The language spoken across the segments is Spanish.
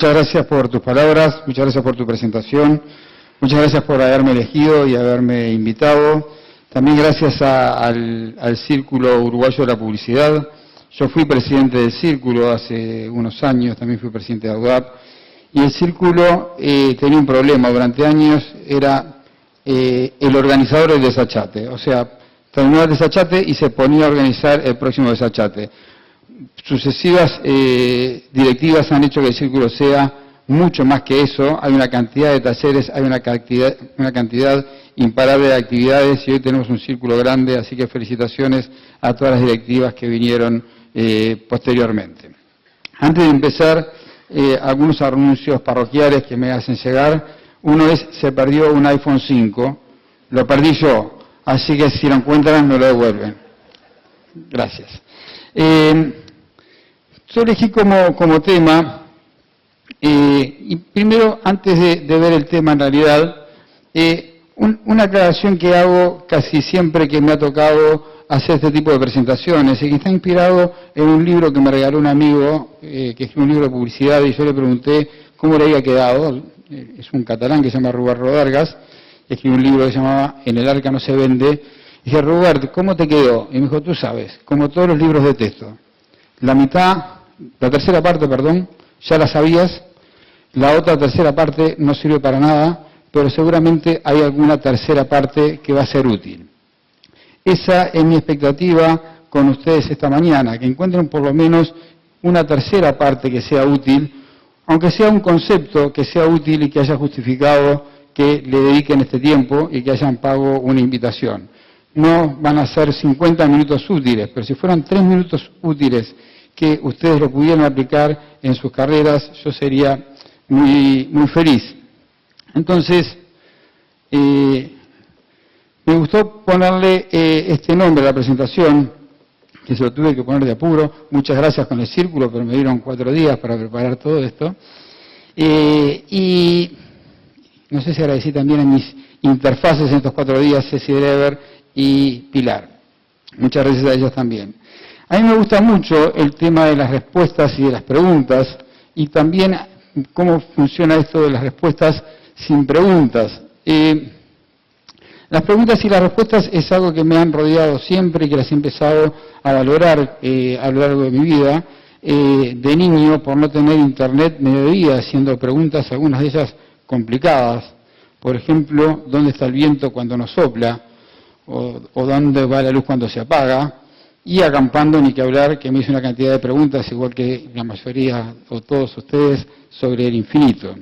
muchas gracias por tus palabras, muchas gracias por tu presentación, muchas gracias por haberme elegido y haberme invitado. También gracias al Círculo Uruguayo de la Publicidad. Yo fui presidente del Círculo hace unos años, también fui presidente de AUDAP, y el Círculo tenía un problema. Durante años era el organizador del desachate, o sea, terminaba el desachate y se ponía a organizar el próximo desachate. Sucesivas directivas han hecho que el Círculo sea mucho más que eso. Hay una cantidad de talleres, hay una cantidad imparable de actividades y hoy tenemos un Círculo grande, así que felicitaciones a todas las directivas que vinieron posteriormente. Antes de empezar, algunos anuncios parroquiales que me hacen llegar. Uno es, se perdió un iPhone 5, lo perdí yo, así que si lo encuentran me lo devuelven. Gracias. Yo elegí como tema, y primero, antes de ver el tema en realidad, una aclaración que hago casi siempre que me ha tocado hacer este tipo de presentaciones, y que está inspirado en un libro que me regaló un amigo, que escribió un libro de publicidad, y yo le pregunté cómo le había quedado. Es un catalán que se llama Robert Rodargas, escribió un libro que se llamaba En el arca no se vende. Y dije, Robert, ¿cómo te quedó? Y me dijo, tú sabes, como todos los libros de texto. La tercera parte, ya la sabías, la otra tercera parte no sirve para nada, pero seguramente hay alguna tercera parte que va a ser útil. Esa es mi expectativa con ustedes esta mañana, que encuentren por lo menos una tercera parte que sea útil, aunque sea un concepto que sea útil y que haya justificado que le dediquen este tiempo y que hayan pagado una invitación. No van a ser 50 minutos útiles, pero si fueran 3 minutos útiles que ustedes lo pudieran aplicar en sus carreras, yo sería muy, muy feliz. Entonces, me gustó ponerle este nombre a la presentación, que se lo tuve que poner de apuro. Muchas gracias con el Círculo, pero me dieron 4 días para preparar todo esto. Y no sé si agradecí también a mis interfaces en estos 4 días, Ceci Drever y Pilar. Muchas gracias a ellos también. A mí me gusta mucho el tema de las respuestas y de las preguntas, y también cómo funciona esto de las respuestas sin preguntas. Las preguntas y las respuestas es algo que me han rodeado siempre y que las he empezado a valorar a lo largo de mi vida. De niño, por no tener internet, me veía haciendo preguntas, algunas de ellas complicadas. Por ejemplo, ¿dónde está el viento cuando nos sopla? O ¿dónde va la luz cuando se apaga? Y acampando, ni que hablar, que me hizo una cantidad de preguntas, igual que la mayoría o todos ustedes, sobre el infinito.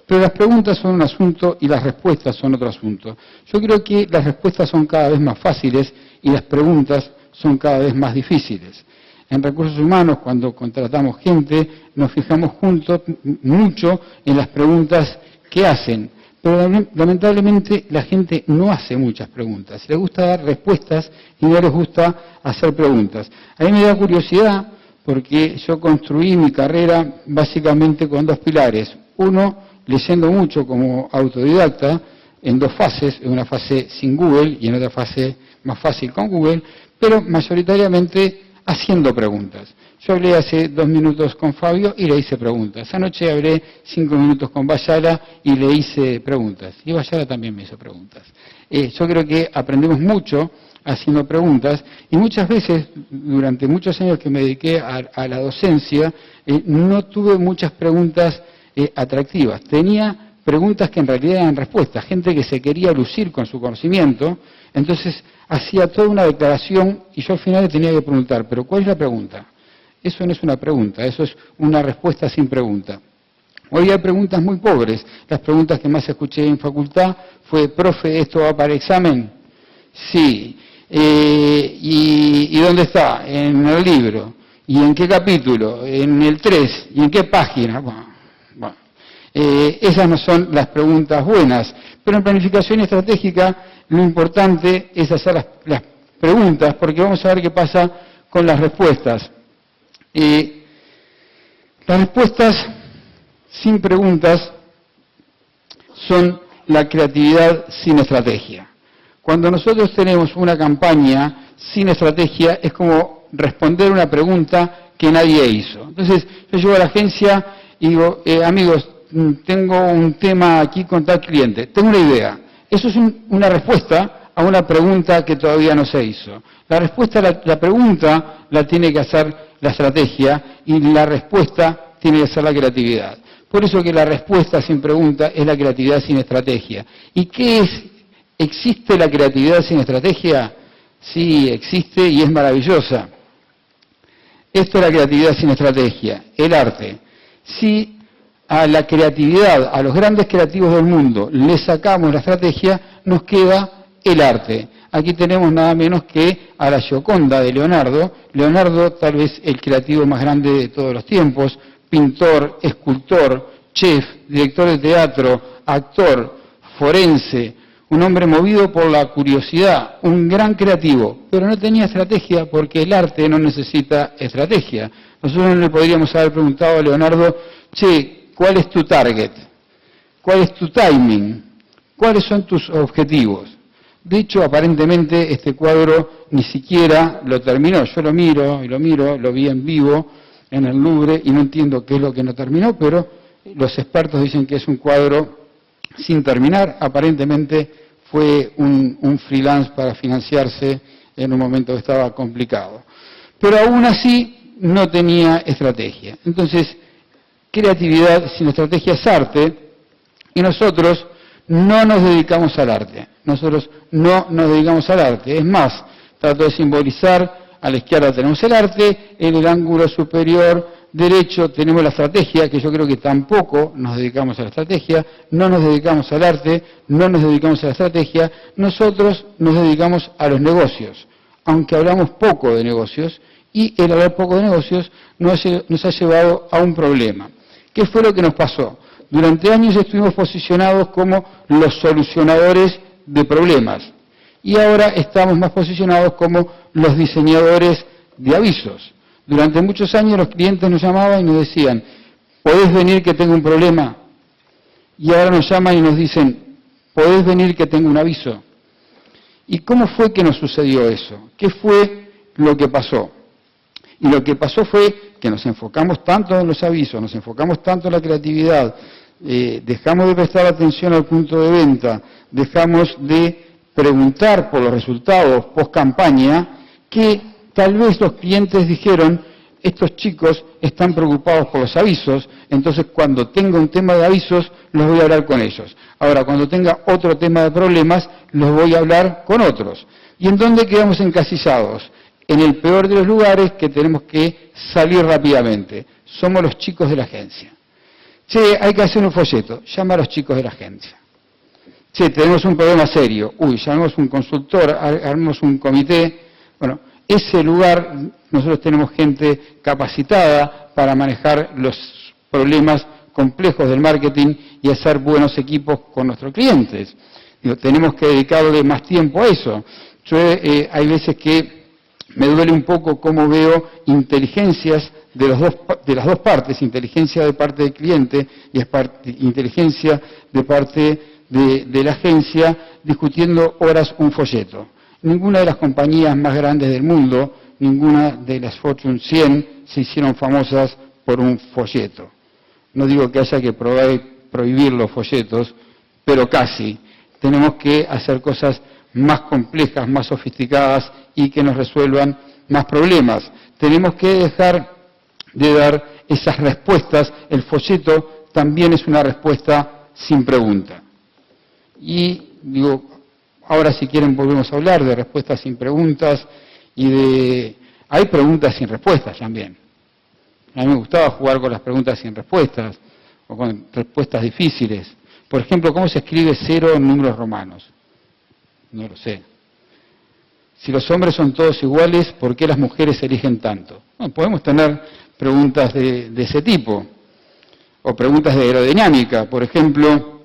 Pero las preguntas son un asunto y las respuestas son otro asunto. Yo creo que las respuestas son cada vez más fáciles y las preguntas son cada vez más difíciles. En recursos humanos, cuando contratamos gente, nos fijamos mucho en las preguntas que hacen. Pero lamentablemente la gente no hace muchas preguntas. Les gusta dar respuestas y no les gusta hacer preguntas. A mí me da curiosidad porque yo construí mi carrera básicamente con 2 pilares. Uno, leyendo mucho como autodidacta, en 2 fases, en una fase sin Google y en otra fase más fácil con Google, pero mayoritariamente haciendo preguntas. Yo hablé hace 2 minutos con Fabio y le hice preguntas. Anoche hablé 5 minutos con Bayala y le hice preguntas. Y Bayala también me hizo preguntas. Yo creo que aprendemos mucho haciendo preguntas y muchas veces, durante muchos años que me dediqué a la docencia, no tuve muchas preguntas atractivas. Tenía preguntas que en realidad eran respuestas. Gente que se quería lucir con su conocimiento, entonces hacía toda una declaración y yo al final le tenía que preguntar, ¿pero cuál es la pregunta? Eso no es una pregunta, eso es una respuesta sin pregunta. Hoy hay preguntas muy pobres. Las preguntas que más escuché en facultad fue, profe, ¿esto va para examen? Sí. ¿Y dónde está? En el libro. ¿Y en qué capítulo? En el 3. ¿Y en qué página? Bueno. Esas no son las preguntas buenas. Pero en planificación estratégica lo importante es hacer las preguntas, porque vamos a ver qué pasa con las respuestas. Las respuestas sin preguntas son la creatividad sin estrategia. Cuando nosotros tenemos una campaña sin estrategia es como responder una pregunta que nadie hizo. Entonces yo llego a la agencia y digo, amigos, tengo un tema aquí con tal cliente, tengo una idea. Eso es una respuesta a una pregunta que todavía no se hizo. La respuesta a la pregunta la tiene que hacer la estrategia y la respuesta tiene que ser la creatividad. Por eso que la respuesta sin pregunta es la creatividad sin estrategia. ¿Y qué es? ¿Existe la creatividad sin estrategia? Sí, existe y es maravillosa. Esto es la creatividad sin estrategia, el arte. Si a la creatividad, a los grandes creativos del mundo, le sacamos la estrategia, nos queda el arte. Aquí tenemos nada menos que a la Gioconda de Leonardo. Leonardo, tal vez el creativo más grande de todos los tiempos, pintor, escultor, chef, director de teatro, actor, forense, un hombre movido por la curiosidad, un gran creativo, pero no tenía estrategia porque el arte no necesita estrategia. Nosotros no le podríamos haber preguntado a Leonardo, che, ¿cuál es tu target? ¿Cuál es tu timing? ¿Cuáles son tus objetivos? De hecho, aparentemente este cuadro ni siquiera lo terminó. Yo lo miro, lo vi en vivo en el Louvre y no entiendo qué es lo que no terminó, pero los expertos dicen que es un cuadro sin terminar. Aparentemente fue un freelance para financiarse en un momento que estaba complicado. Pero aún así no tenía estrategia. Entonces, creatividad sin estrategia es arte y nosotros no nos dedicamos al arte. Nosotros no nos dedicamos al arte. Es más, trato de simbolizar, a la izquierda tenemos el arte, en el ángulo superior derecho tenemos la estrategia, que yo creo que tampoco nos dedicamos a la estrategia, no nos dedicamos al arte, no nos dedicamos a la estrategia, nosotros nos dedicamos a los negocios, aunque hablamos poco de negocios, y el hablar poco de negocios nos ha llevado a un problema. ¿Qué fue lo que nos pasó? Durante años estuvimos posicionados como los solucionadores de problemas, y ahora estamos más posicionados como los diseñadores de avisos. Durante muchos años los clientes nos llamaban y nos decían, ¿podés venir que tengo un problema? Y ahora nos llaman y nos dicen, ¿podés venir que tengo un aviso? ¿Y cómo fue que nos sucedió eso? ¿Qué fue lo que pasó? Y lo que pasó fue que nos enfocamos tanto en los avisos, nos enfocamos tanto en la creatividad, dejamos de prestar atención al punto de venta, dejamos de preguntar por los resultados post campaña, que tal vez los clientes dijeron, estos chicos están preocupados por los avisos, entonces cuando tenga un tema de avisos, los voy a hablar con ellos. Ahora, cuando tenga otro tema de problemas, los voy a hablar con otros. ¿Y en dónde quedamos encasillados? En el peor de los lugares que tenemos que salir rápidamente. Somos los chicos de la agencia. Che, hay que hacer un folleto. Llama a los chicos de la agencia. Che, tenemos un problema serio. Uy, llamamos un consultor, armamos un comité. Bueno, ese lugar, nosotros tenemos gente capacitada para manejar los problemas complejos del marketing y hacer buenos equipos con nuestros clientes. Digo, tenemos que dedicarle más tiempo a eso. Yo hay veces que me duele un poco cómo veo inteligencias de las dos partes, inteligencia de parte del cliente y inteligencia de parte de la agencia, discutiendo horas un folleto. Ninguna de las compañías más grandes del mundo, ninguna de las Fortune 100 se hicieron famosas por un folleto. No digo que haya que prohibir los folletos, pero casi. Tenemos que hacer cosas más complejas, más sofisticadas y que nos resuelvan más problemas. Tenemos que dejar de dar esas respuestas. El folleto también es una respuesta sin pregunta. Y digo, ahora si quieren volvemos a hablar de respuestas sin preguntas y de... Hay preguntas sin respuestas también. A mí me gustaba jugar con las preguntas sin respuestas o con respuestas difíciles. Por ejemplo, ¿cómo se escribe 0 en números romanos? No lo sé. Si los hombres son todos iguales, ¿por qué las mujeres eligen tanto? Bueno, podemos tener preguntas de ese tipo. O preguntas de aerodinámica. Por ejemplo,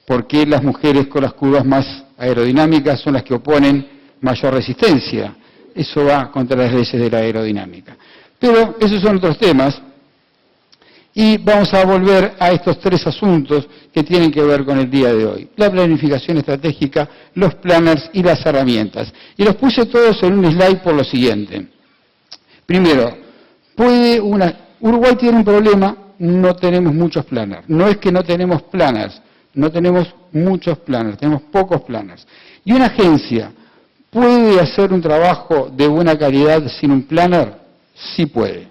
¿por qué las mujeres con las curvas más aerodinámicas son las que oponen mayor resistencia? Eso va contra las leyes de la aerodinámica. Pero esos son otros temas. Y vamos a volver a estos tres asuntos que tienen que ver con el día de hoy. La planificación estratégica, los planners y las herramientas. Y los puse todos en un slide por lo siguiente. Primero, Uruguay tiene un problema no tenemos muchos planners. No es que no tenemos planners, no tenemos muchos planners, tenemos pocos planners. ¿Y una agencia puede hacer un trabajo de buena calidad sin un planner? Sí puede.